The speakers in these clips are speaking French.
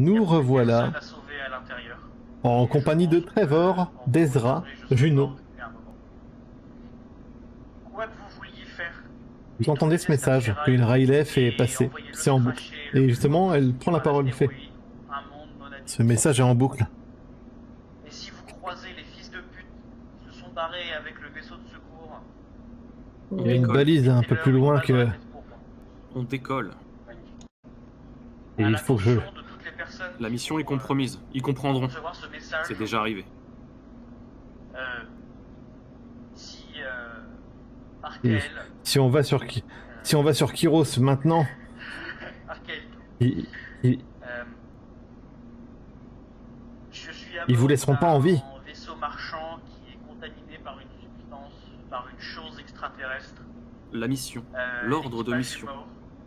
Nous revoilà en compagnie de Trevor, d'Ezra, Juno. Vous entendez ce message qu'une Riley fait passer, c'est en boucle. Et justement, elle prend la parole, fait. Ce message est en boucle. Et si vous croisez les fils de pute qui se sont barrés avec le vaisseau de secours, Il y a une balise un peu plus loin que... On décolle. Et il faut que je... La mission est compromise, ils comprendront. C'est déjà arrivé. Si on va sur Kyros maintenant, ils vous laisseront pas en vie. Un vaisseau marchand qui est contaminé par une substance, par une chose extraterrestre. La mission, l'ordre de mission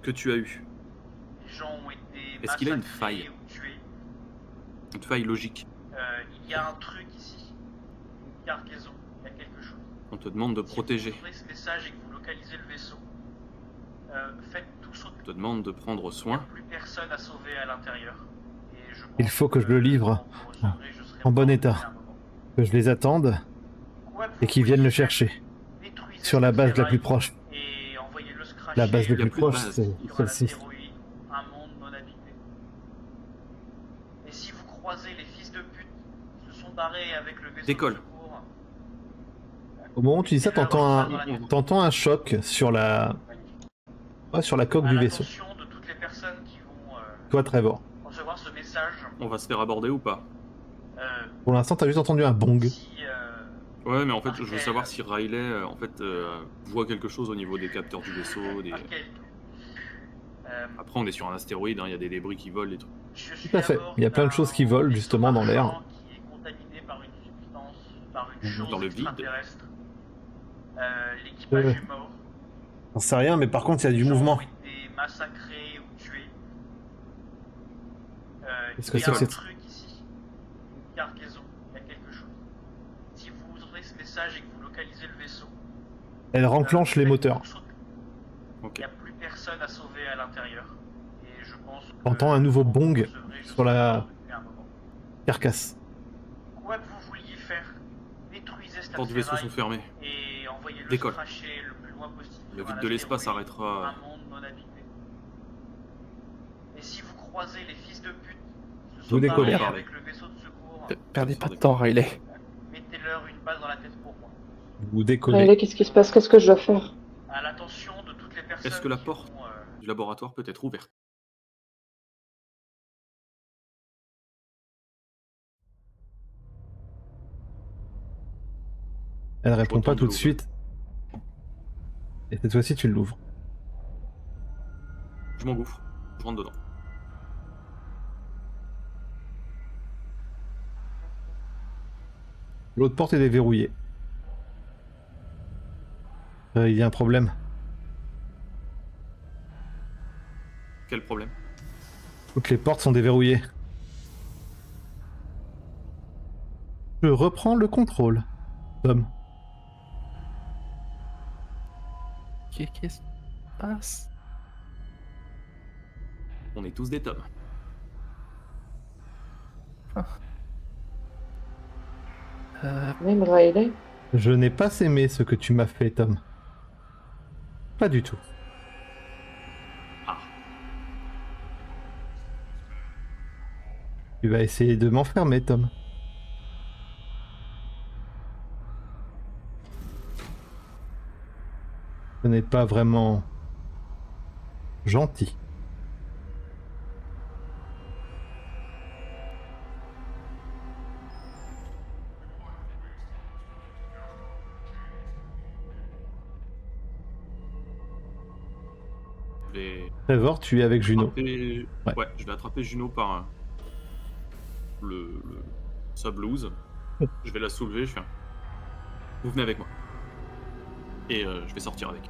que tu as eu. Les gens ont été Est-ce qu'il a une faille? ou tués. Une faille logique. Il y a un truc ici, une cargaison, il y a quelque chose. On te demande de protéger. Si vous ouvrez ce message et que vous localisez le vaisseau, faites tout sauter. On te demande de prendre soin. Il n'y a plus personne à sauver à l'intérieur. Il faut que je le livre en bon état, que je les attende et qu'ils viennent le chercher sur la base la plus proche. La base la plus proche, c'est celle-ci. Un monde non habité. Et si vous croisez les fils de pute qui se sont barrés avec le vaisseau Décolle. de secours, Au moment où tu dis ça, t'entends un choc sur la... Ouais, sur la coque du vaisseau. de toutes les personnes qui vont Toi, Trevor. recevoir ce message. On va se faire aborder ou pas? Pour l'instant, t'as juste entendu un bong. Ouais, mais en fait, je veux savoir si Riley, voit quelque chose au niveau des capteurs du vaisseau. Après, on est sur un astéroïde, il y a des débris qui volent, des trucs. Tout à fait. Il y a plein de choses qui volent justement dans l'air. Qui est contaminé par une substance, par une chose Dans le vide. extraterrestre. L'équipage est mort. On sait rien, mais par contre, il y a du mouvement. Ont été massacrés ou tués. Qu'est-ce que il y c'est a que un c'est? truc ici, une cargaison, il y a quelque chose. Si vous ouvrez ce message et que vous localisez le vaisseau, Elle renclenche les moteurs. Il n'y a plus personne à sauver à l'intérieur. Et je pense que T'entends un nouveau bong sur la carcasse. Quoi que vous vouliez faire, détruisez cette Les portes du vaisseau sont fermées. et envoyez-le Décolle. se cracher le plus loin possible. Le sur vide un de l'espace astéroïde, arrêtera. Un monde non habité. Et si vous croisez les fils de pute qui se Vous sont décollez. barrés avec le vaisseau de secours, Perdez pas de temps, Riley. mettez-leur une balle dans la tête pour moi. Vous décollez. Riley, qu'est-ce qui se passe? Qu'est-ce que je dois faire? À l'attention de toutes les personnes. Est-ce que la qui porte vont, du laboratoire peut être ouverte? Elle répond pas retourne tout de l'ouvrir. suite. Et cette fois-ci, tu l'ouvres. Je m'engouffre, je rentre dedans. L'autre porte est déverrouillée. Il y a un problème. Quel problème? Toutes les portes sont déverrouillées. Je reprends le contrôle. Tom. Qu'est-ce qui se passe? On est tous des tomes. Même Riley? Je n'ai pas aimé ce que tu m'as fait, Tom. Pas du tout. Ah. Tu vas essayer de m'enfermer, Tom. Ce n'est pas vraiment gentil. Je vais Trevor, tu es avec Juno. attraper... Ouais. Ouais, je vais attraper Juno par sa blouse. Je vais la soulever, je fais un... Vous venez avec moi. Et je vais sortir avec.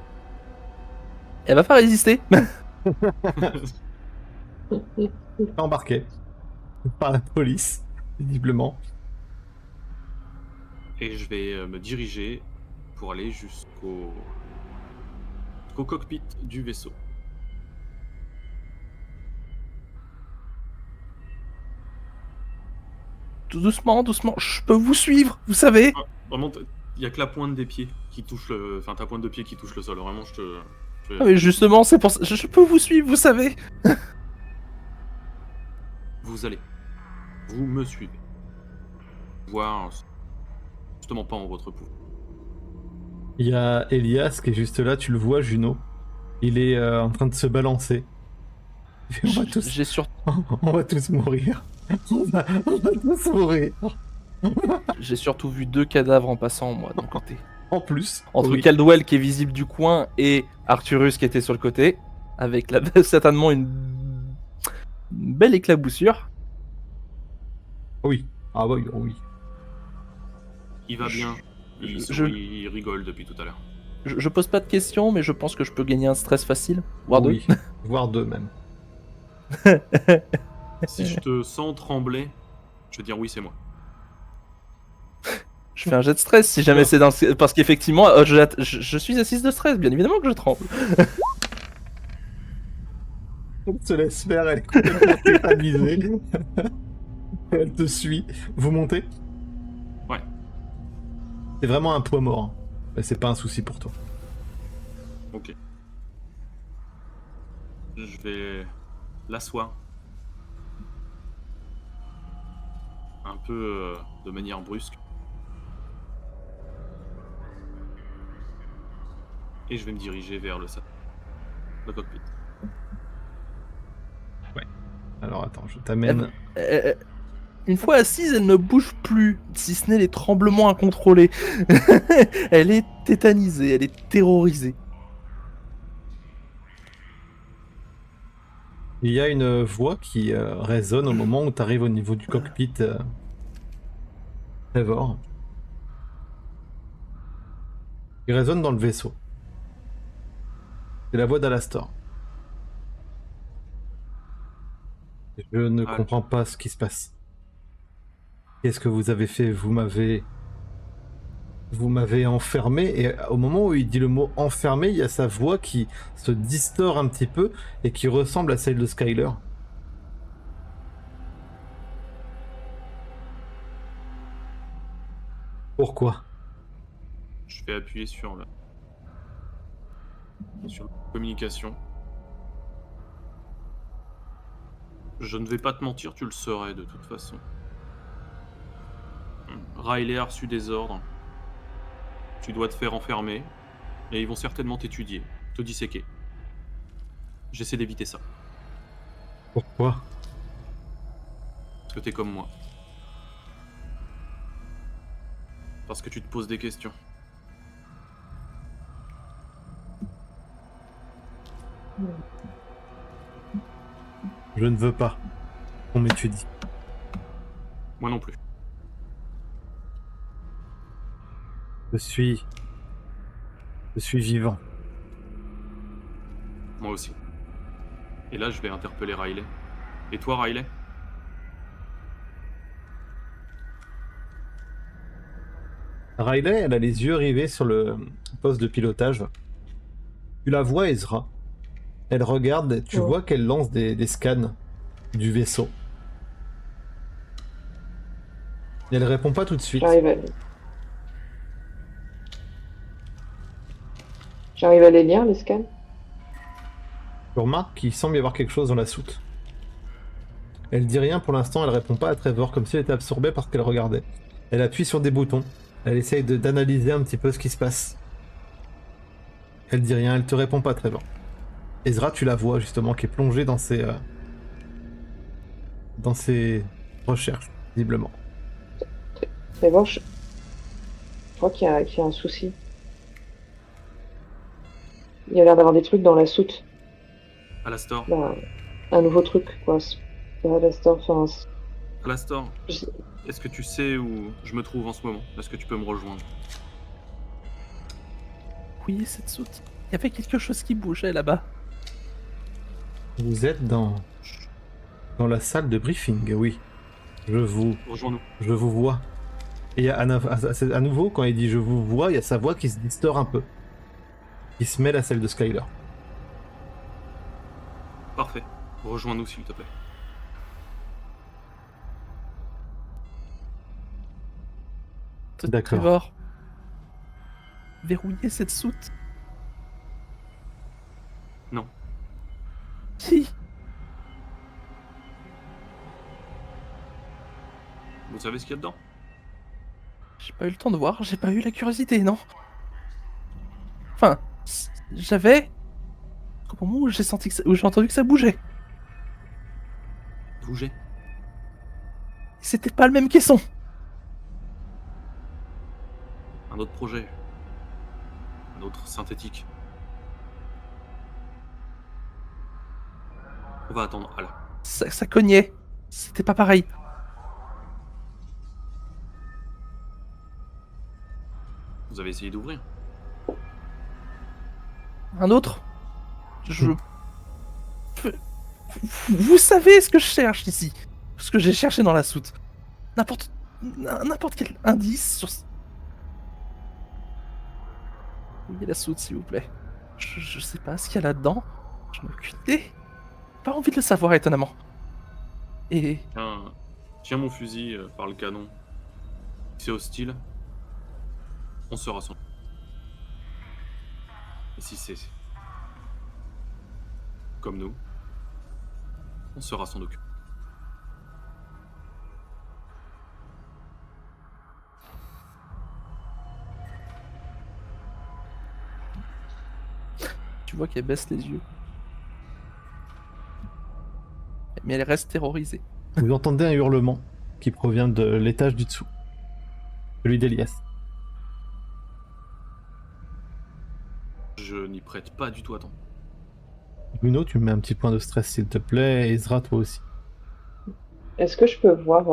Elle va pas résister. Embarqué par la police, visiblement. Et je vais me diriger pour aller jusqu'au cockpit du vaisseau. doucement, doucement. Je peux vous suivre, vous savez. Vraiment, il y a que la pointe des pieds qui touche le... Enfin, ta pointe de pied qui touche le sol. Vraiment, Ah, mais justement, c'est pour ça. Je peux vous suivre, vous savez. Vous allez. Vous me suivez. Voir justement pas en votre pouvoir. Il y a Elias qui est juste là, tu le vois, Juno. Il est en train de se balancer. On va tous, J'ai sur... on va tous mourir. On va tous mourir. J'ai surtout vu 2 cadavres en passant, moi, d'un côté. En plus. Entre oui. Caldwell qui est visible du coin et Arcturus qui était sur le côté, avec certainement une belle éclaboussure. Oui. Ah oui, oui. Il va bien. Il rigole depuis tout à l'heure. Je pose pas de questions, mais je pense que je peux gagner un stress facile, voire 2. Oui. Voire 2 même. Si je te sens trembler, je vais dire oui, c'est moi. Je fais un jet de stress si jamais c'est dans... Parce qu'effectivement, je suis à 6 de stress, bien évidemment que je tremble. On se laisse faire, elle est complètement tétanisée. Elle te suit. Vous montez? Ouais. C'est vraiment un poids mort. Mais c'est pas un souci pour toi. Ok. Je vais l'asseoir. Un peu de manière brusque. Et je vais me diriger vers le cockpit. Alors attends, je t'amène. Une fois assise, elle ne bouge plus, si ce n'est les tremblements incontrôlés. Elle est tétanisée, elle est terrorisée. Il y a une voix qui résonne au moment où tu arrives au niveau du cockpit. Trevor. Il résonne dans le vaisseau. C'est la voix d'Alastor. Je ne comprends pas ce qui se passe. Qu'est-ce que vous avez fait? Vous m'avez enfermé, et au moment où il dit le mot enfermé, il y a sa voix qui se distord un petit peu et qui ressemble à celle de Skyler. Pourquoi? Je vais appuyer sur la communication. Je ne vais pas te mentir, tu le saurais de toute façon. Riley a reçu des ordres. Tu dois te faire enfermer. Et ils vont certainement t'étudier, te disséquer. J'essaie d'éviter ça. Pourquoi? Parce que t'es comme moi. Parce que tu te poses des questions. Je ne veux pas qu'on m'étudie. Moi non plus. Je suis vivant. Moi aussi. Et là, je vais interpeller Riley. Et toi, Riley? Riley, elle a les yeux rivés sur le poste de pilotage. Tu la vois, Ezra. Elle regarde, tu vois qu'elle lance des scans du vaisseau. Et elle répond pas tout de suite. J'arrive à les lire, les scans. Tu remarques qu'il semble y avoir quelque chose dans la soute. Elle dit rien pour l'instant, elle répond pas à Trevor, comme si elle était absorbée par ce qu'elle regardait. Elle appuie sur des boutons. Elle essaye d'analyser un petit peu ce qui se passe. Elle dit rien, elle te répond pas, Trevor. Ezra, tu la vois justement, qui est plongée dans ses recherches, visiblement. Mais bon, je crois qu'il y a un souci. Il y a l'air d'avoir des trucs dans la soute. Alastor. Bah, un nouveau truc, quoi. Alastor, enfin... Alastor, est-ce que tu sais où je me trouve en ce moment? Est-ce que tu peux me rejoindre? Oui, cette soute. Il y avait quelque chose qui bougeait là-bas. Vous êtes dans la salle de briefing, oui. Rejoins-nous. Je vous vois. Et à nouveau, quand il dit je vous vois, il y a sa voix qui se distord un peu. Qui se mêle à celle de Skyler. Parfait. Rejoins-nous s'il te plaît. D'accord. Trevor. Verrouiller cette soute. Non. Si. Vous savez ce qu'il y a dedans? J'ai pas eu le temps de voir, j'ai pas eu la curiosité, non. Enfin, j'avais... Au moment où j'ai entendu que ça bougeait. Bougez. C'était pas le même caisson. Un autre projet. Un autre synthétique. On va attendre Al. Ça cognait. C'était pas pareil. Vous avez essayé d'ouvrir? Un autre. Vous savez ce que je cherche ici. Ce que j'ai cherché dans la soute. N'importe quel indice sur... Oubliez la soute, s'il vous plaît. Je sais pas ce qu'il y a là-dedans. Je n'ai aucune idée. Pas envie de le savoir, étonnamment. Et... Tiens mon fusil par le canon. Si c'est hostile, on se rassemble. Et si c'est comme nous, on sera s'en occuper. Tu vois qu'elle baisse les yeux. Mais elle reste terrorisée. Vous entendez un hurlement qui provient de l'étage du dessous. Celui d'Elias. Je n'y prête pas du tout attention. Bruno, tu me mets un petit point de stress s'il te plaît. Et Ezra, toi aussi. Est-ce que je peux voir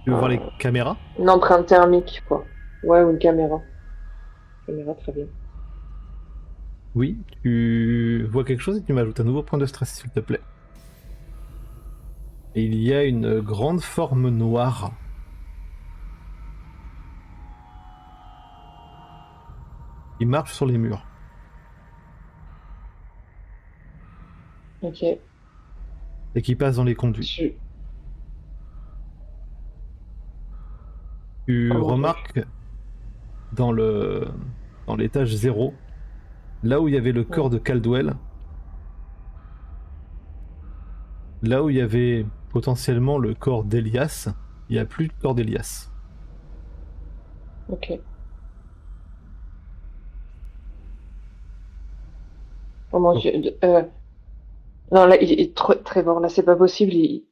Tu veux voir les caméras? une empreinte thermique, quoi? Ouais, ou une caméra. Caméra, très bien. Oui, tu vois quelque chose et tu m'ajoutes un nouveau point de stress s'il te plaît. Et il y a une grande forme noire. Qui marche sur les murs. Ok. Et qui passe dans les conduits. Tu Oh, remarques dans l'étage 0, là où il y avait le corps de Caldwell, là où il y avait potentiellement le corps d'Elias, il n'y a plus de corps d'Elias. Ok. Oh mon Oh. Dieu. Non, là, Trevor, là, c'est pas possible. Il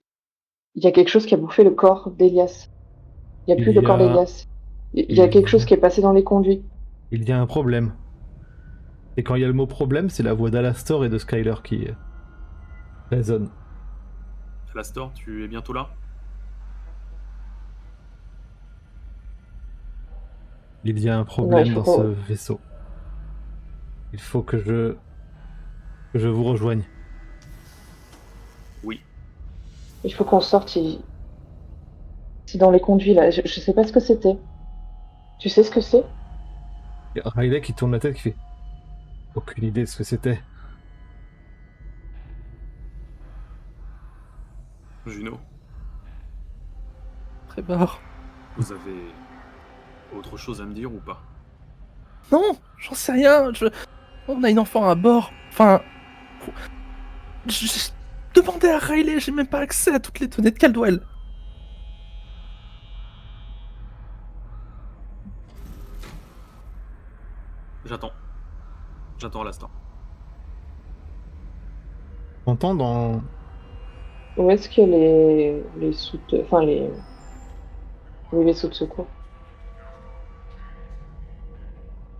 y a quelque chose qui a bouffé le corps d'Elias. Il n'y a plus Il de y corps a- d'Elias. Il y a quelque chose qui est passé dans les conduits. Il y a un problème. Et quand il y a le mot problème, c'est la voix d'Alastor et de Skyler qui résonne. Alastor, tu es bientôt là? Il y a un problème il faut dans qu'on- ce vaisseau. Il faut que je vous rejoigne. Oui. Il faut qu'on sorte. C'est dans les conduits, là. Je sais pas ce que c'était. Tu sais ce que c'est? Il y a Riley qui tourne la tête qui fait aucune idée de ce que c'était. Juno, Trevor. vous avez autre chose à me dire ou pas? Non, j'en sais rien. On a une enfant à bord. Enfin... J'ai demandé à Riley, j'ai même pas accès à toutes les données de Caldwell. J'attends Alastor. T'entends dans... Où est-ce que les soutes... Enfin, les vaisseaux de secours?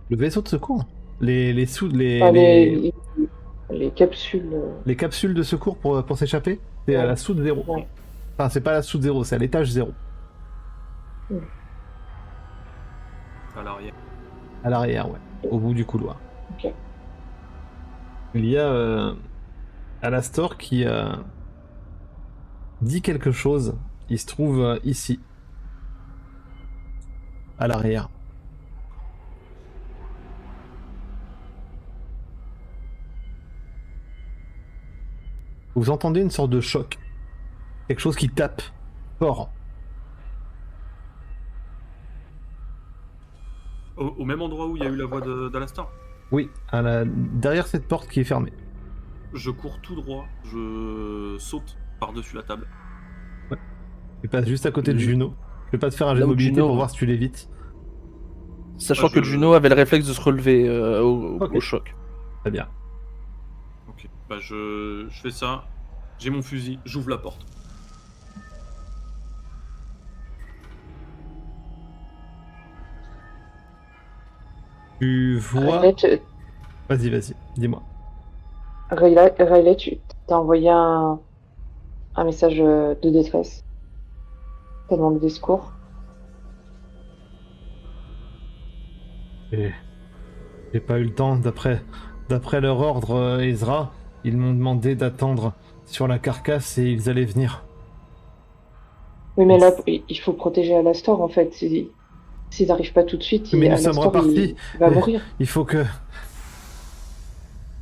le vaisseau de secours? Les Enfin, les capsules... les capsules de secours pour s'échapper? C'est à Ouais. la soute 0. Ouais. Enfin, c'est pas la soute 0, c'est à l'étage 0. À l'arrière. À l'arrière, ouais. Au bout du couloir. Ok. Il y a Alastor qui dit quelque chose. Il se trouve ici. À l'arrière. Vous entendez une sorte de choc. Quelque chose qui tape fort. Au même endroit où il y a eu la voix d'Alastor. Oui, derrière cette porte qui est fermée. Je cours tout droit, je saute par-dessus la table. Tu passes juste à côté de Lui- Juno. Je vais pas te faire un jet de Là où mobilité Juno- pour voir si tu l'évites. Sachant Ah, que Juno avait le réflexe de se relever Ok. au choc. Très bien. Ok, bah je fais ça, j'ai mon fusil, j'ouvre la porte. Tu vois... Vas-y, dis-moi. Riley, tu t'as envoyé un message de détresse. T'as demandé des secours. Et j'ai pas eu le temps, d'après leur ordre, Ezra, ils m'ont demandé d'attendre sur la carcasse et ils allaient venir. Oui, mais là, il faut protéger Alastor, en fait. S'ils n'arrivent pas tout de suite, Mais nous sommes Alastor, repartis. il va Mais mourir. Il faut que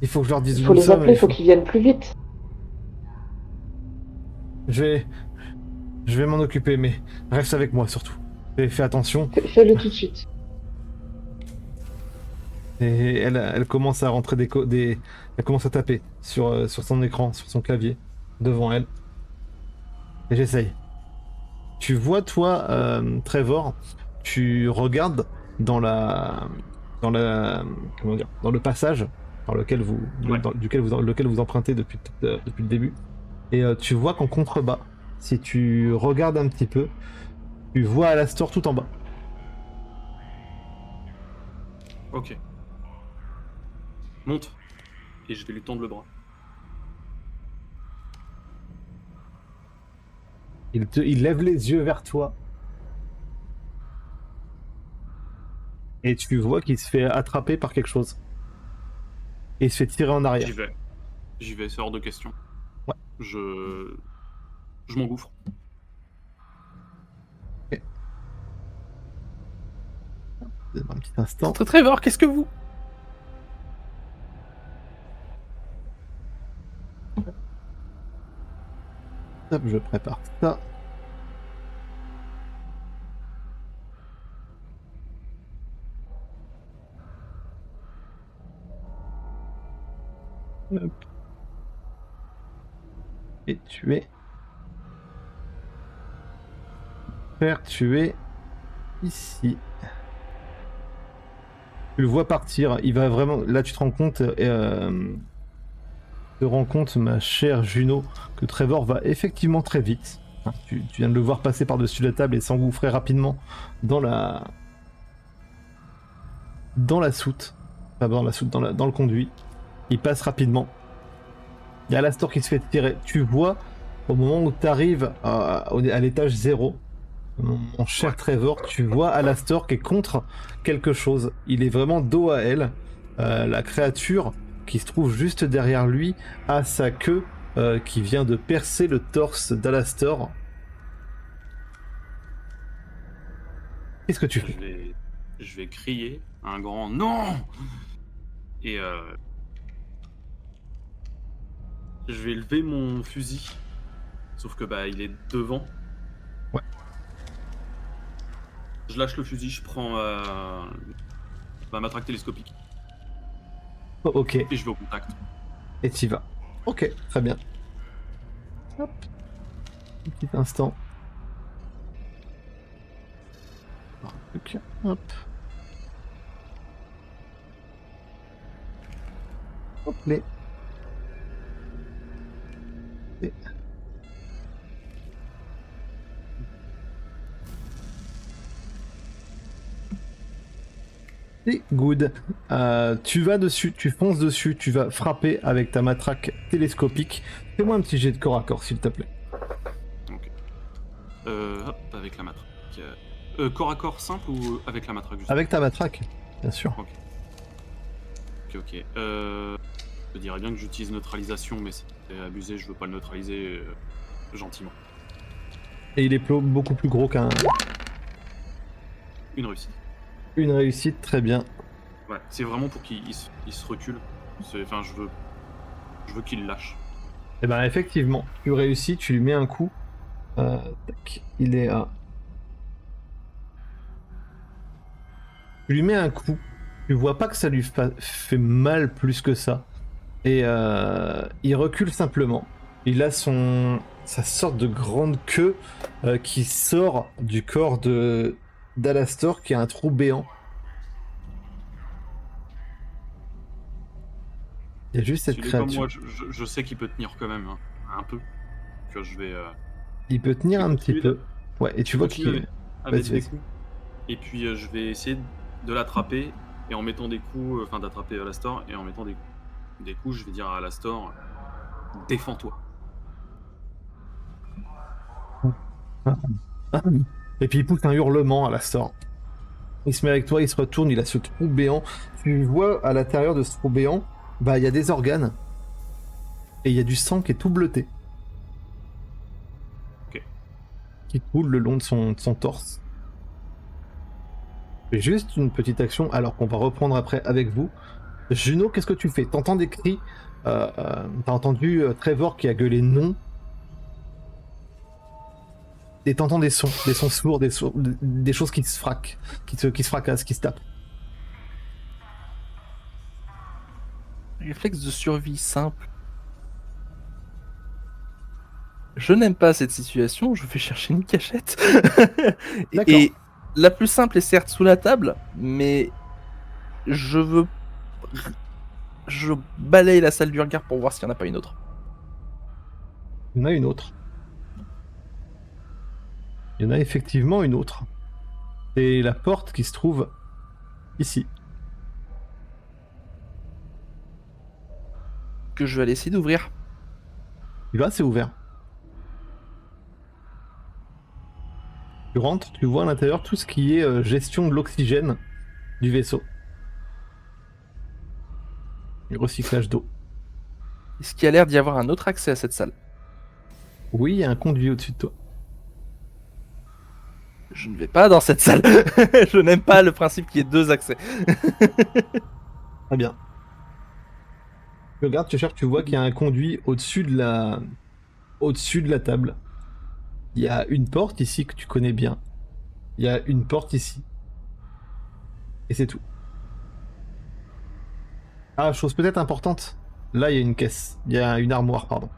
je leur dise Il où faut nous les sommes. appeler, il faut qu'ils viennent plus vite. Je vais m'en occuper, mais reste avec moi surtout. Et fais attention. Fais-le tout de suite. Et elle commence à rentrer elle commence à taper sur son écran, sur son clavier, devant elle. Et j'essaye. Tu vois, toi, Trevor, tu regardes dans le passage par lequel Ouais. lequel vous empruntez depuis le début. Et tu vois qu'en contrebas, si tu regardes un petit peu, tu vois Alastor tout en bas. Ok. Monte. Et je vais lui tendre le bras. Il lève les yeux vers toi. Et tu vois qu'il se fait attraper par quelque chose. Et il se fait tirer en arrière. J'y vais, c'est hors de question. Ouais. Je m'engouffre. Un petit instant. Trevor, qu'est-ce que vous... Hop, je prépare ça. Hop. Et tuer. Faire tuer ici. Tu le vois partir. Il va vraiment. Là, tu te rends compte. Ma chère Juno, que Trevor va effectivement très vite. Hein, tu viens de le voir passer par-dessus la table et s'engouffrer rapidement dans la soute. Enfin, dans la soute, dans le conduit. Il passe rapidement. Il y a Alastor qui se fait tirer. Tu vois, au moment où tu arrives à l'étage 0, mon cher Trevor, tu vois Alastor qui est contre quelque chose. Il est vraiment dos à elle. La créature qui se trouve juste derrière lui a sa queue qui vient de percer le torse d'Alastor. Qu'est-ce que tu fais? Je vais crier un grand non. Et je vais lever mon fusil. Sauf que bah il est devant. Ouais. Je lâche le fusil, je prends ma matraque télescopique. Oh, ok. Et je vais au contact. Et t'y vas. Ok, très bien. Hop. Un petit instant. Ok, hop. Hop les. C'est good. Tu vas dessus, tu fonces dessus, tu vas frapper avec ta matraque télescopique. Fais-moi un petit jet de corps à corps, s'il te plaît. Ok. Hop, avec la matraque. Corps à corps simple ou avec la matraque juste Avec ta matraque, bien sûr. Ok. Je dirais bien que j'utilise neutralisation, mais c'est abusé, je veux pas le neutraliser gentiment. Et il est beaucoup plus gros qu'un... Une réussite. Une réussite, très bien. Ouais, c'est vraiment pour qu'il se recule. Enfin, je veux qu'il lâche. Et ben effectivement, tu réussis, tu lui mets un coup. Tac, il est à... Tu lui mets un coup. Tu vois pas que ça lui fait mal plus que ça. Et il recule simplement. Il a sa sorte de grande queue qui sort du corps d'Alastor, qui a un trou béant. Il y a juste cette S'il est comme créature. moi, je sais qu'il peut tenir quand même, hein, un peu. Que je vais. Il peut tenir Je un petit continue peu. Ouais, et tu vois qu'il continue à mettre des vas-y. coups. Et puis je vais essayer de l'attraper et en mettant des coups, enfin d'attraper Alastor et en mettant des coups, je vais dire à Alastor, défends-toi. Et puis il pousse un hurlement à Alastor. Il se met avec toi, il se retourne, il a ce trou béant. Tu vois à l'intérieur de ce trou béant, bah il y a des organes. Et il y a du sang qui est tout bleuté. Ok. Qui coule le long de son torse. Fais juste une petite action alors qu'on va reprendre après avec vous. Juno, qu'est-ce que tu fais? T'entends des cris. T'as entendu Trevor qui a gueulé non. Et t'entends des sons sourds, des choses qui se fracassent, qui se fracassent, qui se tapent. Réflexe de survie simple. Je n'aime pas cette situation, je vais chercher une cachette. D'accord. Et la plus simple est certes sous la table, mais je balaye la salle du regard pour voir s'il n'y en a pas une autre. Il y en a une autre. Il y en a effectivement une autre. C'est la porte qui se trouve ici. Que je vais aller essayer d'ouvrir. Tu vas, c'est ouvert. Tu rentres, tu vois à l'intérieur tout ce qui est gestion de l'oxygène du vaisseau. Et recyclage d'eau. Est-ce qu'il y a l'air d'y avoir un autre accès à cette salle? Oui, il y a un conduit au-dessus de toi. Je ne vais pas dans cette salle. Je n'aime pas le principe qu'il y ait deux accès. Très bien. Tu regardes, tu cherches, tu vois qu'il y a un conduit au-dessus de la table. Il y a une porte ici que tu connais bien. Il y a une porte ici. Et c'est tout. Ah, chose peut-être importante. Là, il y a une caisse. Il y a une armoire, pardon.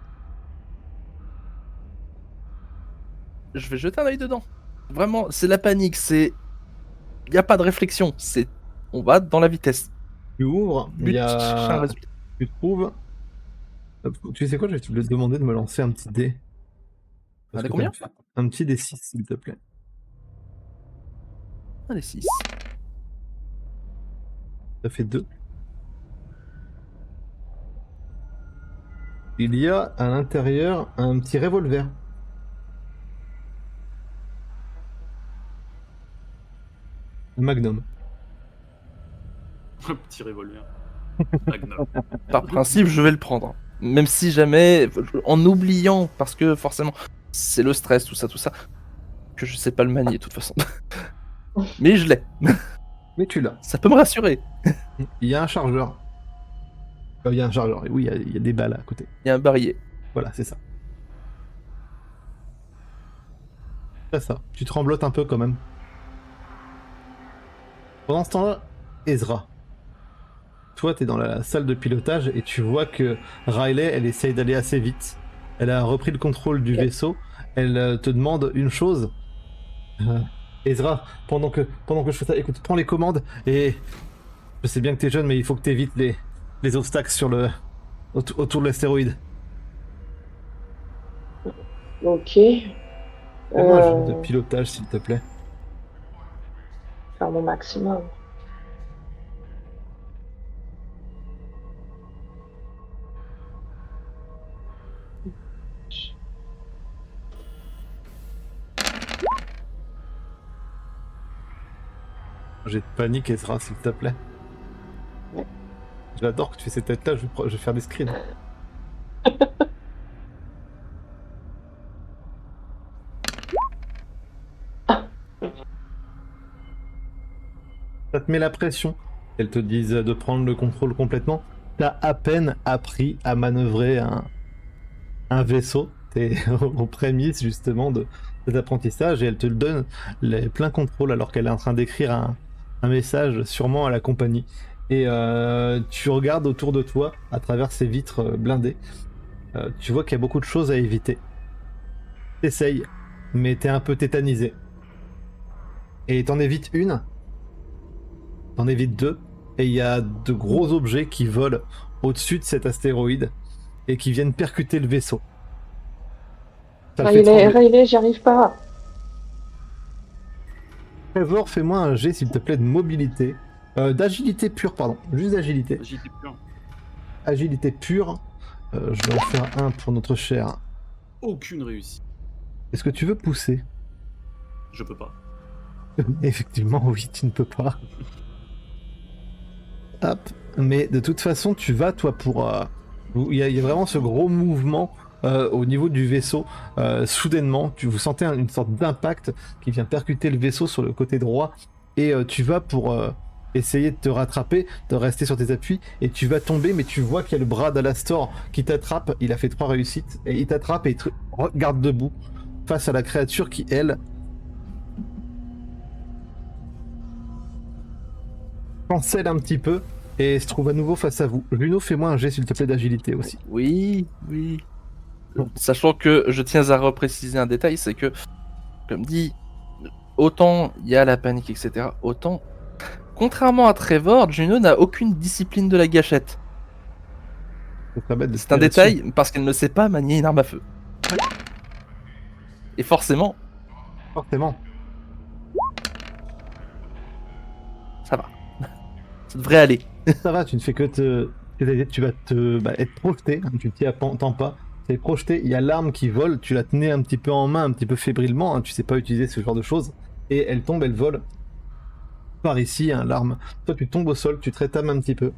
Je vais jeter un œil dedans. Vraiment, c'est la panique, c'est... Il n'y a pas de réflexion, c'est... On va dans la vitesse. Tu ouvres, il But, y chercher un a... résultat. Tu trouves... Tu sais quoi, je vais te demander de me lancer un petit dé. On a que combien? Un petit dé 6, s'il te plaît. Allez, 6. Ça fait 2. Il y a à l'intérieur un petit revolver. Un magnum. Un petit revolver. Magnum. Par principe, je vais le prendre. Même si jamais, en oubliant, parce que forcément, c'est le stress, tout ça, que je sais pas le manier de toute façon. Mais je l'ai. Mais tu l'as. Ça peut me rassurer. Il y a un chargeur. Il y a un chargeur, oui, il y a des balles à côté. Il y a un barillet. Voilà, c'est ça. C'est ça. Tu tremblotes un peu quand même. Pendant ce temps-là, Ezra. Toi, t'es dans la salle de pilotage et tu vois que Riley, elle essaye d'aller assez vite. Elle a repris le contrôle du vaisseau. Elle te demande une chose. Ezra, pendant que je fais ça, écoute, prends les commandes et... Je sais bien que t'es jeune, mais il faut que t'évites les obstacles autour de l'astéroïde. Ok. Fais-moi un jeu de pilotage, s'il te plaît. Faire mon maximum. J'ai de panique, Ezra, s'il te plaît. Ouais. J'adore que tu fais cette tête-là, je vais faire des screens. Ça te met la pression. Elles te disent de prendre le contrôle complètement. T'as à peine appris à manœuvrer un vaisseau. T'es aux prémices justement de cet apprentissage et elle te donne les pleins contrôles alors qu'elle est en train d'écrire un un message sûrement à la compagnie. Et tu regardes autour de toi à travers ces vitres blindées. Tu vois qu'il y a beaucoup de choses à éviter. T'essayes, mais t'es un peu tétanisé. Et t'en évites une, t'en évites deux, et il y a de gros objets qui volent au-dessus de cet astéroïde et qui viennent percuter le vaisseau. Ça le fait trembler. Riley, j'y arrive pas. Trevor, fais-moi un jet, s'il te plaît, de mobilité. D'agilité pure, pardon. Juste d'agilité. J'étais pur. Agilité pure. Je vais en faire un pour notre cher. Aucune réussite. Est-ce que tu veux pousser? Je peux pas. Effectivement, oui, tu ne peux pas. Hop. Mais de toute façon, tu vas, toi, pour... Il y a vraiment ce gros mouvement au niveau du vaisseau. Soudainement, vous sentez une sorte d'impact qui vient percuter le vaisseau sur le côté droit. Et tu vas pour essayer de te rattraper, de rester sur tes appuis. Et tu vas tomber, mais tu vois qu'il y a le bras d'Alastor qui t'attrape. Il a fait 3 réussites. Et il t'attrape et il te regarde debout face à la créature qui, elle... cancelle un petit peu et se trouve à nouveau face à vous. Luno, fais-moi un jet s'il te plaît d'agilité aussi. Oui. Bon, sachant que je tiens à repréciser un détail, c'est que, comme dit, autant il y a la panique, etc., autant, contrairement à Trevor, Juno n'a aucune discipline de la gâchette. C'est un détail parce qu'elle ne sait pas manier une arme à feu. Et forcément, Forcément. ça va. Ça devrait aller. Ça va, tu ne fais que tu vas être projeté, hein, tu t'y attends pas. Tu es projeté, il y a l'arme qui vole, tu la tenais un petit peu en main, un petit peu fébrilement, hein, tu sais pas utiliser ce genre de choses. Et elle tombe, elle vole. Par ici, hein, l'arme. Toi, tu tombes au sol, tu te rétames un petit peu.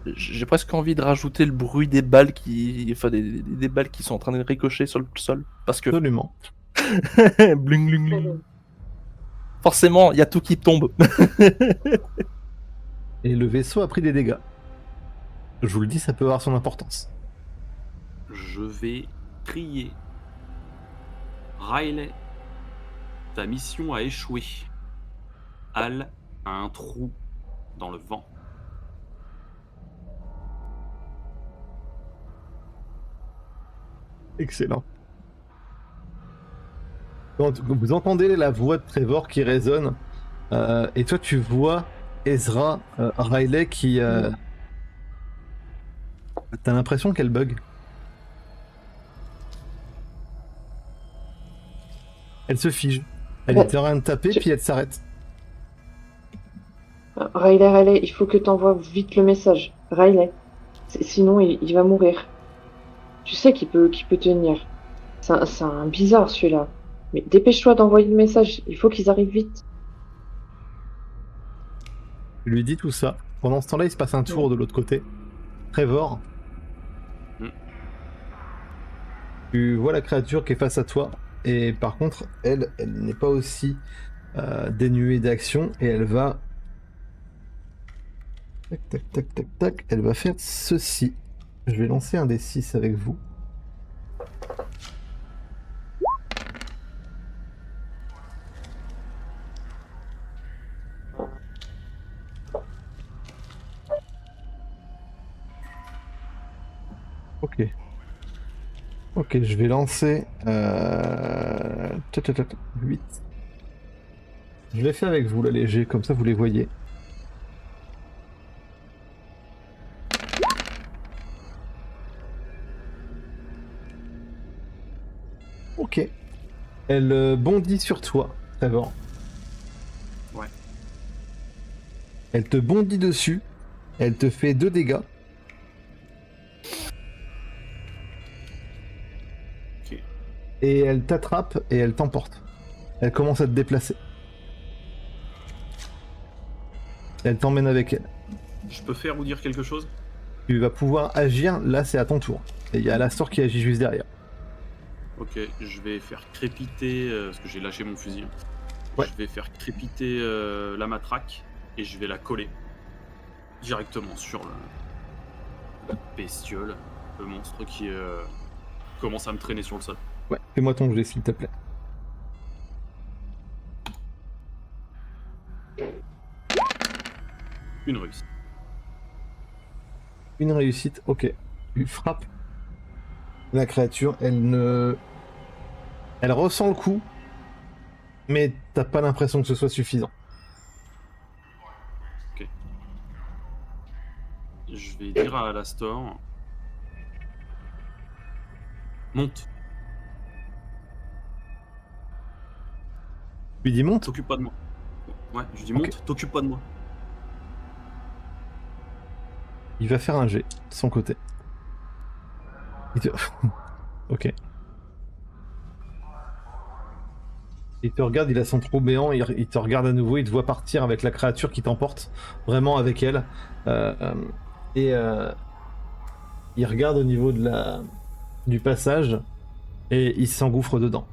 J'ai presque envie de rajouter le bruit des balles des balles qui sont en train de ricocher sur le sol. Parce que... Absolument. bling, bling, bling. Forcément, il y a tout qui tombe. Et le vaisseau a pris des dégâts. Je vous le dis, ça peut avoir son importance. Je vais crier. Riley, ta mission a échoué. Hal a un trou dans le vent. Excellent. Quand vous entendez la voix de Trevor qui résonne, et toi tu vois Ezra Riley qui... T'as l'impression qu'elle bug. Elle se fige. Elle était en train de taper, puis elle s'arrête. Riley, il faut que t'envoies vite le message. Riley. Sinon, il va mourir. Tu sais qu'il peut tenir. C'est un bizarre celui-là. Mais dépêche-toi d'envoyer le message. Il faut qu'ils arrivent vite. Je lui dis tout ça. Pendant ce temps-là, il se passe un tour de l'autre côté. Trevor. Tu vois la créature qui est face à toi. Et par contre, elle n'est pas aussi dénuée d'action. Et elle va... Tac. Elle va faire ceci. Je vais lancer un des 6 avec vous. Ok, je vais lancer 8. Je l'ai fait avec vous, la léger, comme ça vous les voyez. Ok. Elle bondit sur toi, Trevor. Ouais. Elle te bondit dessus. Elle te fait 2 dégâts. Ok. Et elle t'attrape et elle t'emporte. Elle commence à te déplacer. Elle t'emmène avec elle. Je peux faire ou dire quelque chose? Tu vas pouvoir agir, là c'est à ton tour. Et il y a Alastor qui agit juste derrière. Ok, je vais faire crépiter, parce que j'ai lâché mon fusil. Ouais. Je vais faire crépiter la matraque et je vais la coller directement sur la bestiole, le monstre qui commence à me traîner sur le sol. Ouais, fais-moi ton jet s'il te plaît. Une réussite. Une réussite, ok. Tu frappes la créature, elle ressent le coup, mais t'as pas l'impression que ce soit suffisant. Je vais dire à Alastor... Monte, Tu lui dis monte. t'occupe pas de moi. Ouais, je dis Ok. monte, t'occupe pas de moi. Il va faire un jet de son côté. Il te... ok. Il te regarde, il a son trou béant, il te regarde à nouveau, il te voit partir avec la créature qui t'emporte, vraiment avec elle. Et il regarde au niveau du passage et il s'engouffre dedans.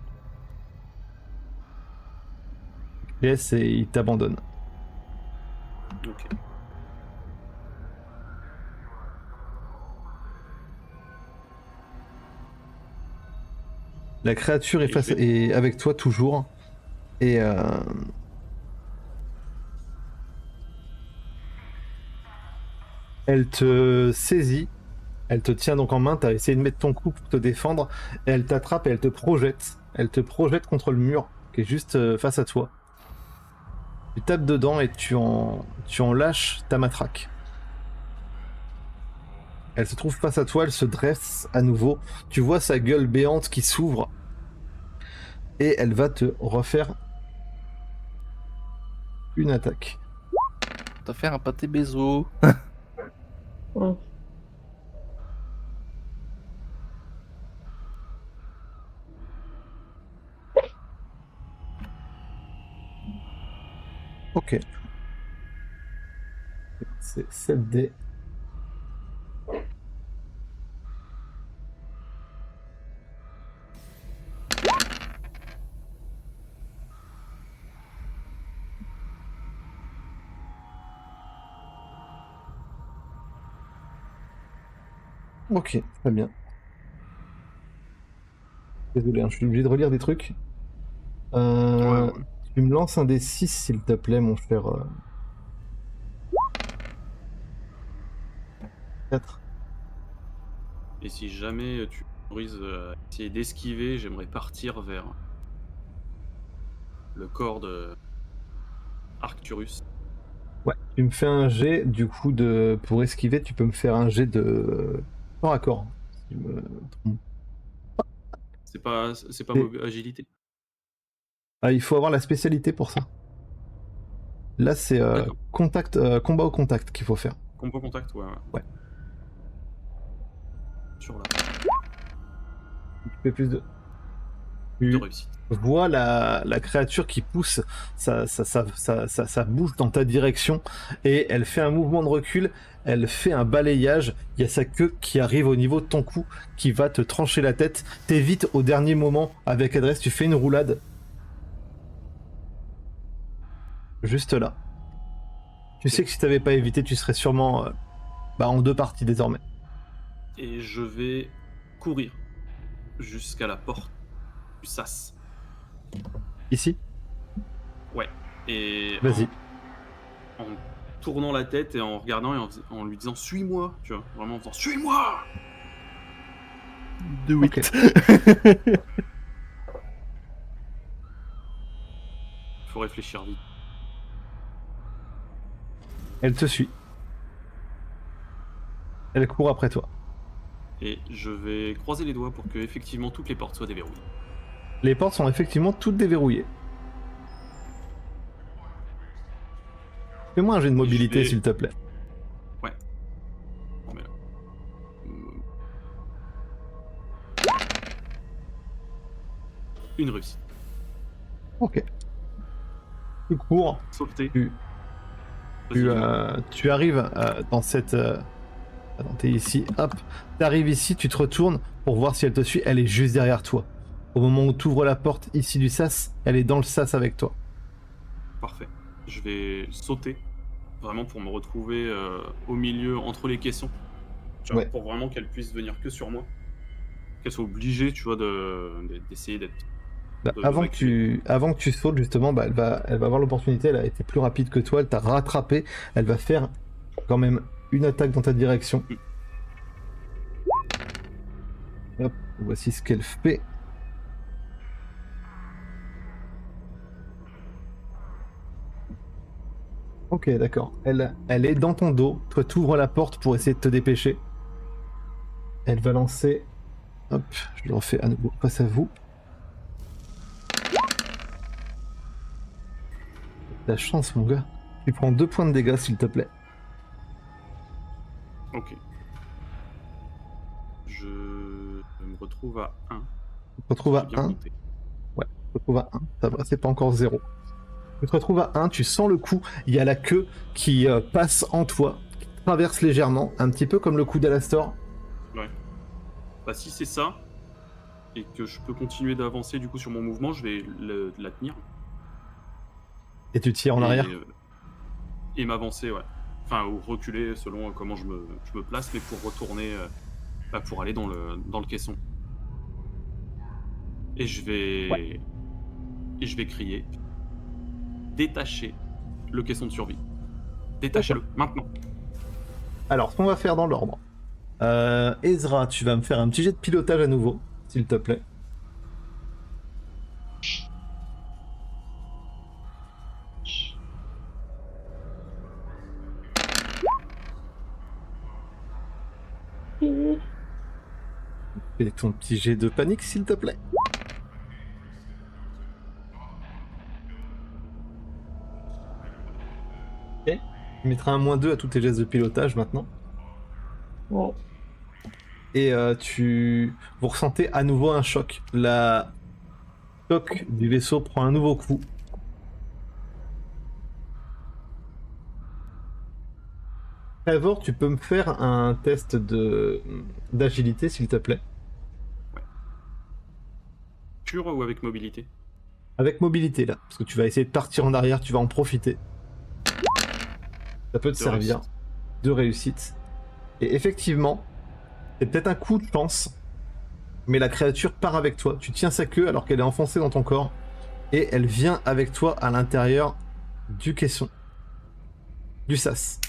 Et il t'abandonne. Ok. La créature Et je est avec toi toujours. Et elle te saisit. Elle te tient donc en main. Tu as essayé de mettre ton coup pour te défendre. Et elle t'attrape et elle te projette. Elle te projette contre le mur qui est juste face à toi. Tu tapes dedans et tu en lâches ta matraque. Elle se trouve face à toi. Elle se dresse à nouveau. Tu vois sa gueule béante qui s'ouvre. Et elle va te refaire une attaque. T'as fait un pâté baiseau. Mm. Ok. C'est 7D. Ok, très bien. Désolé, hein, je suis obligé de relire des trucs. Ouais. Tu me lances un des 6 s'il te plaît, mon cher. 4. Et si jamais tu autorises à essayer d'esquiver, j'aimerais partir vers le corps de Arcturus. Ouais, tu me fais un jet, du coup, pour esquiver, tu peux me faire un jet de corps à corps. Si je me trompe. C'est pas Et- agilité. Ah, il faut avoir la spécialité pour ça. Là, c'est D'accord. combat au contact qu'il faut faire. Combo contact, ouais. Ouais. Sur la Tu fais plus de. de Tu réussite. vois la créature qui pousse sa bouche dans ta direction et elle fait un mouvement de recul, elle fait un balayage, il y a sa queue qui arrive au niveau de ton cou qui va te trancher la tête, t'évites au dernier moment avec adresse, tu fais une roulade. Juste là. Tu sais que si t'avais pas évité, tu serais sûrement en 2 parties désormais. Et je vais courir jusqu'à la porte du sas. Ici, Ouais. Et vas-y. en tournant la tête et en regardant et en lui disant suis-moi, tu vois, vraiment en faisant suis-moi. Do Ok. it. Faut réfléchir vite. Elle te suit. Elle court après toi. Et je vais croiser les doigts pour que effectivement toutes les portes soient déverrouillées. Les portes sont effectivement toutes déverrouillées. Fais-moi un jet de mobilité, vais- s'il te plaît. Ouais. On met là. Une réussite. Ok. Tu cours. Sauveté. Tu, Vas-y, dis-moi. tu arrives dans cette... Attends, t'es ici, hop. T'arrives ici, tu te retournes pour voir si elle te suit. Elle est juste derrière toi. Au moment où tu ouvres la porte ici du sas, elle est dans le sas avec toi. Parfait. Je vais sauter, vraiment pour me retrouver au milieu, entre les caissons. Tu vois, Ouais. pour vraiment qu'elle puisse venir que sur moi. Qu'elle soit obligée, tu vois, d'essayer d'être Bah, avant que tu sautes, justement, bah, elle va avoir l'opportunité, elle a été plus rapide que toi, elle t'a rattrapé, elle va faire quand même une attaque dans ta direction. Hop, voici ce qu'elle fait. Ok, d'accord. Elle est dans ton dos, toi tu ouvres la porte pour essayer de te dépêcher. Elle va lancer... Hop, je le refais à nouveau face à vous. La chance, mon gars. Tu prends 2 points de dégâts, s'il te plaît. Ok. Je me retrouve à 1. Tu te retrouves à J'ai bien 1. compté. Ouais, tu te retrouves à 1. Ça va, c'est pas encore 0. Tu te retrouves à 1, tu sens le coup. Il y a la queue qui passe en toi, qui traverse légèrement, un petit peu comme le coup d'Alastor. Ouais. Bah si c'est ça, et que je peux continuer d'avancer du coup sur mon mouvement, je vais la tenir. Et tu tires en arrière. Et m'avancer, ouais. Enfin, ou reculer selon comment je me place, mais pour retourner, pour aller dans le caisson. Et je vais crier. Détachez le caisson de survie. Détachez-le, maintenant. Alors, ce qu'on va faire dans l'ordre. Ezra, tu vas me faire un petit jet de pilotage à nouveau, s'il te plaît. Fais ton petit jet de panique, s'il te plaît. Ok. Tu mettras un -2 à tous tes gestes de pilotage maintenant. Ouais. Et vous ressentez à nouveau un choc. La coque du vaisseau prend un nouveau coup. Trevor, tu peux me faire un test d'agilité, s'il te plaît. Pure ou avec mobilité? Avec mobilité, là. Parce que tu vas essayer de partir en arrière, tu vas en profiter. Ça peut te servir. Réussite. De réussite. Et effectivement, c'est peut-être un coup de chance, mais la créature part avec toi. Tu tiens sa queue alors qu'elle est enfoncée dans ton corps, et elle vient avec toi à l'intérieur du caisson. Du sas.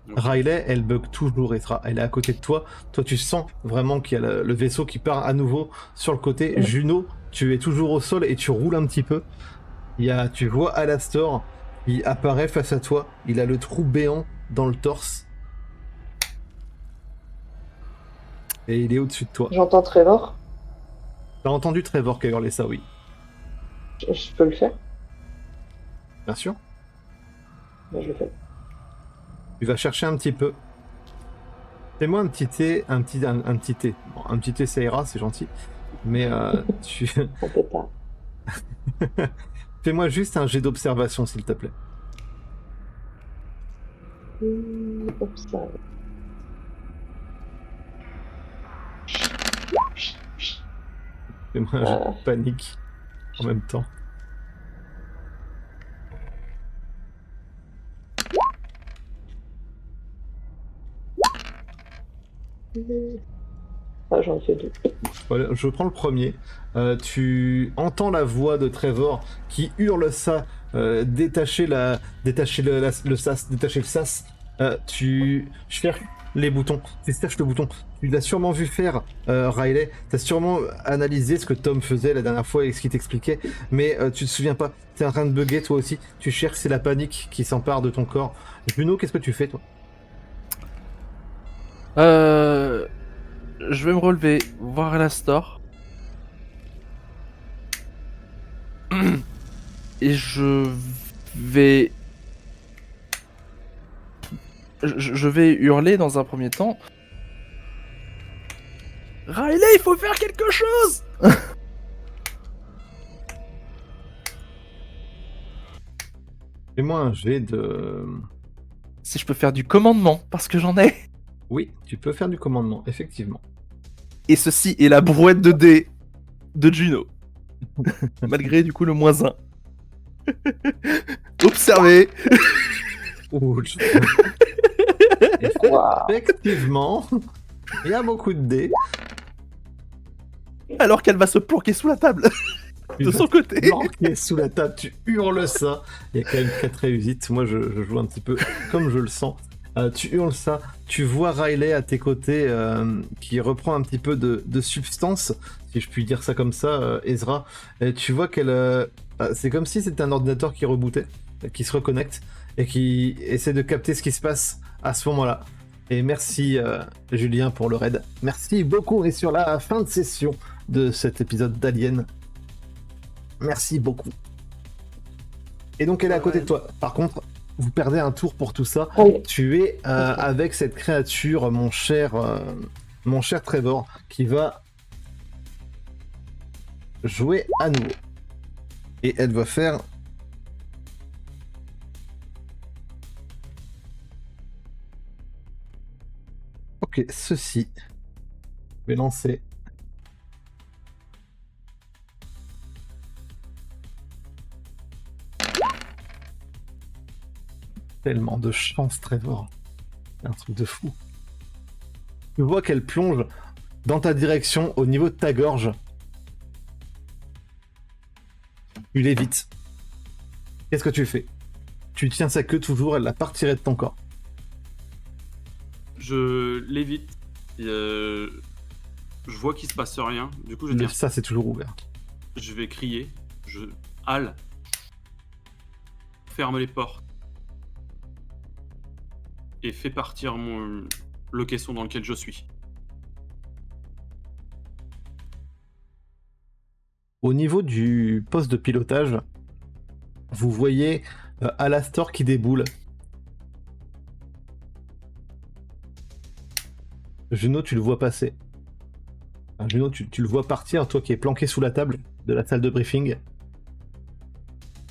Ok. Riley, elle bug toujours, Ezra. Elle est à côté de toi. Toi, tu sens vraiment qu'il y a le vaisseau qui part à nouveau sur le côté. Juno, tu es toujours au sol et tu roules un petit peu. Tu vois Alastor qui apparaît face à toi. Il a le trou béant dans le torse. Et il est au-dessus de toi. J'entends Trevor. T'as entendu Trevor qui a hurlé ça, oui. Je peux le faire? Bien sûr. Ben, je le fais. Tu vas chercher un petit peu. Fais-moi un petit thé, un petit thé. Bon, un petit thé, ça ira, c'est gentil. Mais tu... On peut pas. Fais-moi juste un jet d'observation, s'il te plaît. Observe. Fais-moi un jet de panique en même temps. Ah, j'en fais 2. Voilà, je prends le premier. Tu entends la voix de Trevor qui hurle ça. Détacher le sas, détacher le sas. Tu cherches les boutons. Tu cherches le bouton. Tu l'as sûrement vu faire, Riley. Tu as sûrement analysé ce que Tom faisait la dernière fois et ce qu'il t'expliquait. Mais tu te souviens pas. Tu es en train de bugger toi aussi. Tu cherches, c'est la panique qui s'empare de ton corps. Juno, qu'est-ce que tu fais toi? Je vais me relever, voir Alastor. Et je vais hurler dans un premier temps. Riley, il faut faire quelque chose! Fais-moi un jet de... Si je peux faire du commandement, parce que j'en ai. Oui, tu peux faire du commandement, effectivement. Et ceci est la brouette de dés de Juno. Malgré du coup le -1. Observez. Ouch. Wow. Effectivement, il y a beaucoup de dés. Alors qu'elle va se planquer sous la table de son côté. Planqué sous la table, tu hurles ça. Il y a quand même 4 réussites. Moi, je joue un petit peu comme je le sens. Tu hurles ça. Tu vois Riley à tes côtés qui reprend un petit peu de substance, si je puis dire ça comme ça, Ezra. Et tu vois qu'elle... c'est comme si c'était un ordinateur qui rebootait, qui se reconnecte et qui essaie de capter ce qui se passe à ce moment-là. Et merci Julien pour le raid. Merci beaucoup. On est sur la fin de session de cet épisode d'Alien. Merci beaucoup. Et donc elle est à côté de toi. Par contre, vous perdez un tour pour tout ça. Allez. Tu es avec cette créature, mon cher Trevor, qui va jouer à nouveau. Et elle va faire... Ok, ceci. Je vais lancer... Tellement de chance, Trevor. C'est un truc de fou. Tu vois qu'elle plonge dans ta direction, au niveau de ta gorge. Tu l'évites. Qu'est-ce que tu fais? Tu tiens sa queue toujours, elle la partirait de ton corps. Je l'évite. Je vois qu'il se passe rien. Du coup, je dis Ça, c'est toujours ouvert. je vais crier. Je hale. Ferme les portes. Et fais partir le caisson dans lequel je suis. Au niveau du poste de pilotage, vous voyez Alastor qui déboule. Juno, tu le vois passer. Enfin, Juno, tu le vois partir, toi qui es planqué sous la table de la salle de briefing,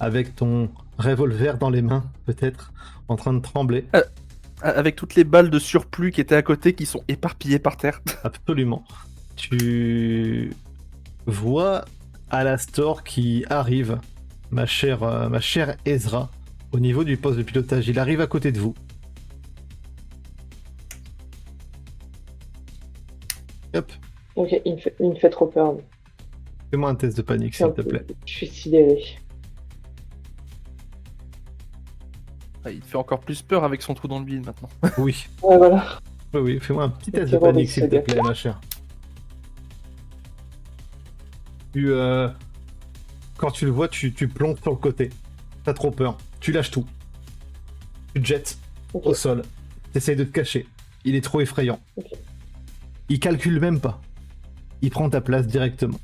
avec ton revolver dans les mains, peut-être, en train de trembler. Avec toutes les balles de surplus qui étaient à côté qui sont éparpillées par terre. Absolument. Tu vois Alastor qui arrive, ma chère Ezra, au niveau du poste de pilotage. Il arrive à côté de vous. Hop, Ok, il me fait trop peur. fais-moi un test de panique, s'il te plaît. Je suis sidéré. Ah, il fait encore plus peur avec son trou dans le bide maintenant. Oui, Ouais, voilà. oui, fais-moi un petit test de Terror panique, des s'il te sagas. plaît, ma chère. Quand tu le vois, tu plonges sur le côté. T'as trop peur. Tu lâches tout. Tu te jettes Ok. au sol. T'essayes de te cacher. Il est trop effrayant. Ok. Il calcule même pas. Il prend ta place directement.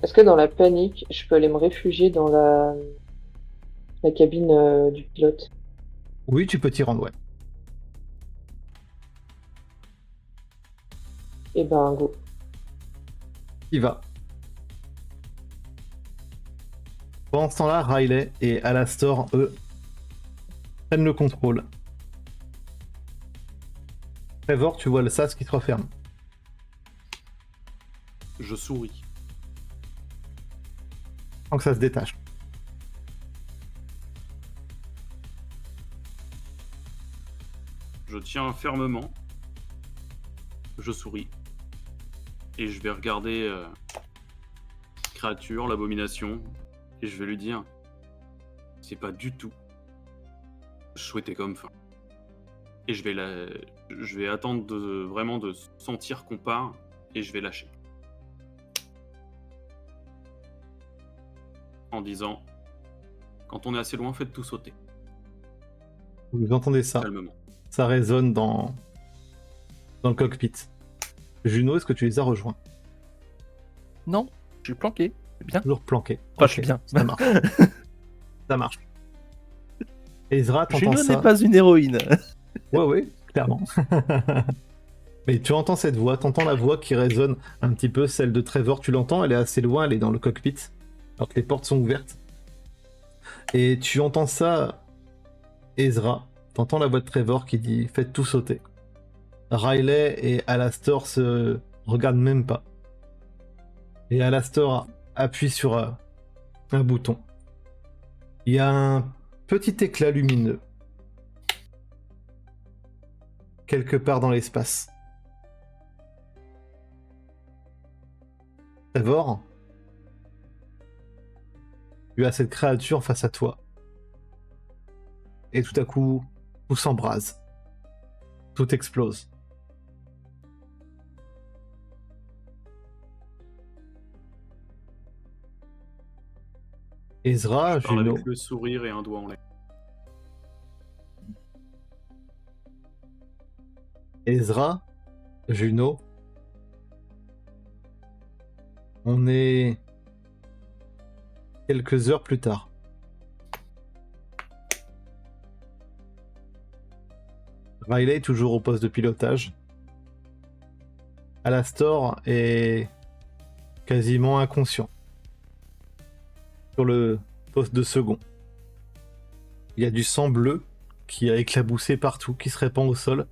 Est-ce que dans la panique, je peux aller me réfugier dans la cabine du pilote? Oui, tu peux t'y rendre, ouais. Eh ben, go. Il va. Pendant ce temps-là, Riley et Alastor, eux, prennent le contrôle. Trevor, tu vois le sas qui se referme. Je souris. Sans que ça se détache. Je tiens fermement. Je souris. Et je vais regarder créature, l'abomination. Et je vais lui dire, c'est pas du tout. Je souhaitais comme fin. Et je vais attendre vraiment de sentir qu'on part. Et je vais lâcher. En disant, quand on est assez loin, faites tout sauter. Vous entendez ça? Calmement. Ça résonne dans le cockpit. Juno, est-ce que tu les as rejoints? Non, je suis planqué. C'est bien. Toujours planqué. Enfin, Ok, je suis bien. Ça marche. Ça marche. Ezra, t'entends Juno ça? n'est pas une héroïne. Ouais, clairement. Mais tu entends cette voix, t'entends la voix qui résonne un petit peu, celle de Trevor. Tu l'entends, elle est assez loin, elle est dans le cockpit, alors que les portes sont ouvertes. Et tu entends ça, Ezra. T'entends la voix de Trevor qui dit « Faites tout sauter ». Riley et Alastor se regardent même pas. Et Alastor appuie sur un bouton. Il y a un petit éclat lumineux quelque part dans l'espace. Trevor, tu as cette créature face à toi. Et tout à coup, tout s'embrase. Tout explose. Ezra, Je parle Juno, avec le sourire et un doigt en l'air. Ezra, Juno, on est quelques heures plus tard. Riley est toujours au poste de pilotage. Alastor est quasiment inconscient sur le poste de second. Il y a du sang bleu qui a éclaboussé partout, qui se répand au sol.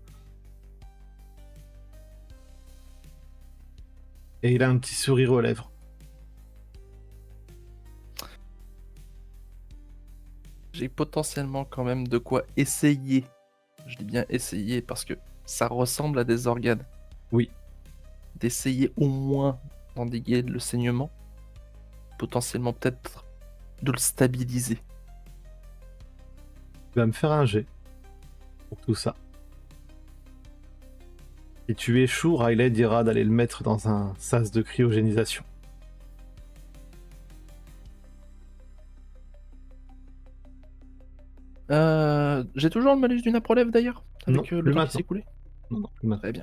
Et il a un petit sourire aux lèvres. J'ai potentiellement quand même de quoi essayer. Je dis bien essayer parce que ça ressemble à des organes. Oui. D'essayer au moins d'endiguer le saignement. Potentiellement peut-être de le stabiliser. Tu vas me faire un jet pour tout ça. Si tu échoues, Riley dira d'aller le mettre dans un sas de cryogénisation. J'ai toujours le malus d'une approlève d'ailleurs Non, avec le plus temps qui maintenant. s'est écoulé. Non, plus maintenant. Très bien.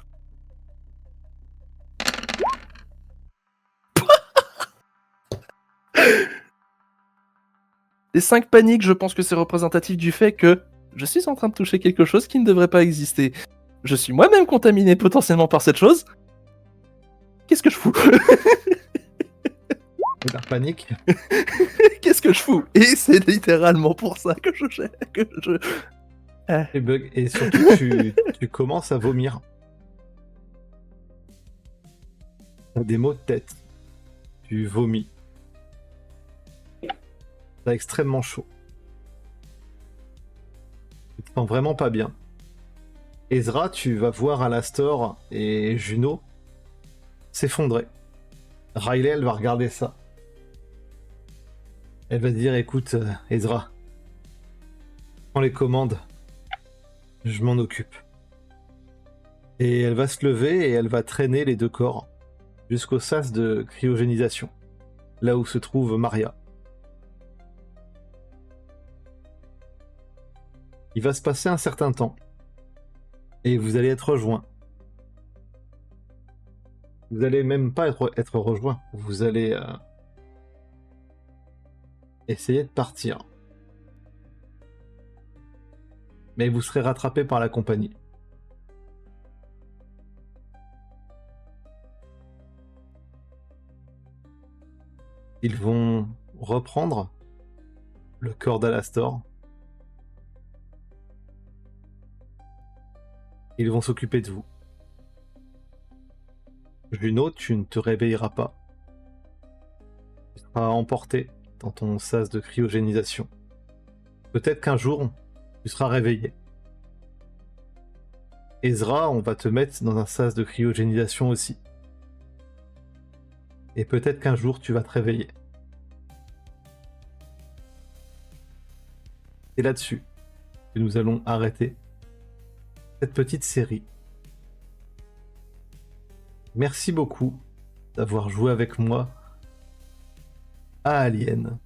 Les 5 paniques, je pense que c'est représentatif du fait que je suis en train de toucher quelque chose qui ne devrait pas exister. Je suis moi-même contaminé potentiellement par cette chose. Qu'est-ce que je fous? La panique. Qu'est-ce que je fous? Et c'est littéralement pour ça que je... Et bug. Et surtout, tu commences à vomir. T'as des maux de tête. Tu vomis. T'as extrêmement chaud. Tu te sens vraiment pas bien. Ezra, tu vas voir Alastor et Juno s'effondrer. Riley, elle va regarder ça. Elle va dire, écoute, Ezra, prends les commandes. Je m'en occupe. Et elle va se lever et elle va traîner les deux corps jusqu'au sas de cryogénisation, là où se trouve Maria. Il va se passer un certain temps et vous allez être rejoints. Vous allez même pas être rejoints, vous allez essayer de partir. Mais vous serez rattrapé par la compagnie. Ils vont reprendre le corps d'Alastor. Ils vont s'occuper de vous. Juno, tu ne te réveilleras pas. Tu seras emporté dans ton sas de cryogénisation. Peut-être qu'un jour, tu seras réveillé. Ezra, on va te mettre dans un sas de cryogénisation aussi. Et peut-être qu'un jour, tu vas te réveiller. Et là-dessus que nous allons arrêter cette petite série. Merci beaucoup d'avoir joué avec moi à Alien.